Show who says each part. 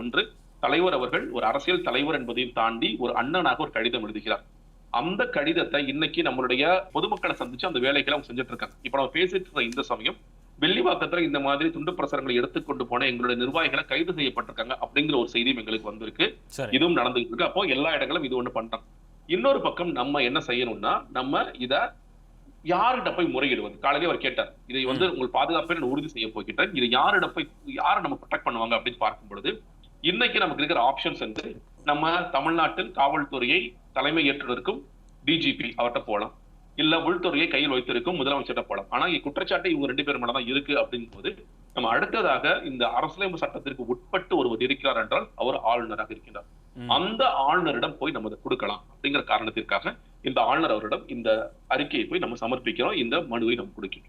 Speaker 1: ஒன்று, தலைவர் அவர்கள் ஒரு அரசியல் தலைவர் என்பதையும் தாண்டி ஒரு அண்ணனாக ஒரு கடிதம் எழுதுகிறார். அந்த கடிதத்தை இன்னைக்கு நம்மளுடைய பொதுமக்களை சந்திச்சு அந்த வேலைகளை அவங்க செஞ்சுட்டு இருக்காங்க. இப்ப நம்ம பேசிட்டு இருக்க இந்த சமயம் வெள்ளிவாக்கத்துல இந்த மாதிரி துண்டு பிரசுரங்களை எடுத்துக்கொண்டு போன எங்களுடைய நிர்வாகிகளை கைது செய்யப்பட்டிருக்காங்க அப்படிங்கிற ஒரு செய்தியும் எங்களுக்கு வந்திருக்கு.
Speaker 2: சரி.
Speaker 1: இதுவும் நடந்துகிட்டு இருக்கு. அப்போ எல்லா இடங்களும் இது ஒண்ணு பண்றோம். இன்னொரு பக்கம் நம்ம என்ன செய்யணும்னா, நம்ம இத யார்கிட்ட போய் முறையிடுவது? காலையிலே அவர் கேட்டார். இதை உங்கள் பாதுகாப்பை நான் உறுதி செய்ய போகின்றேன். இதை யார நம்ம ப்ரொடெக்ட் பண்ணுவாங்க அப்படின்னு பார்க்கும் பொழுது, இன்னைக்கு நமக்கு இருக்கிற ஆப்ஷன்ஸ் வந்து நம்ம தமிழ்நாட்டில் காவல்துறையை தலைமை ஏற்றிருக்கும் டிஜிபி அவர்கிட்ட போலாம். இல்ல உள்துறையை கையில் வைத்திருக்கும் முதலமைச்சர்கிட்ட போலாம். ஆனா குற்றச்சாட்டு இவங்க 2 பேர் மேல தான் இருக்கு அப்படிங்கும் போது, நம்ம அடுத்ததாக இந்த அரசியலமைப்பு சட்டத்திற்கு உட்பட்டு ஒருவர் இருக்கிறார் என்றால் அவர் ஆளுநராக இருக்கின்றார். அந்த ஆளுநரிடம் போய் நம்ம அதை கொடுக்கலாம் அப்படிங்கிற காரணத்திற்காக இந்த ஆளுநர் அவரிடம் இந்த அறிக்கையை போய் நம்ம சமர்ப்பிக்கிறோம். இந்த மனுவை நம்ம கொடுக்கிறோம்.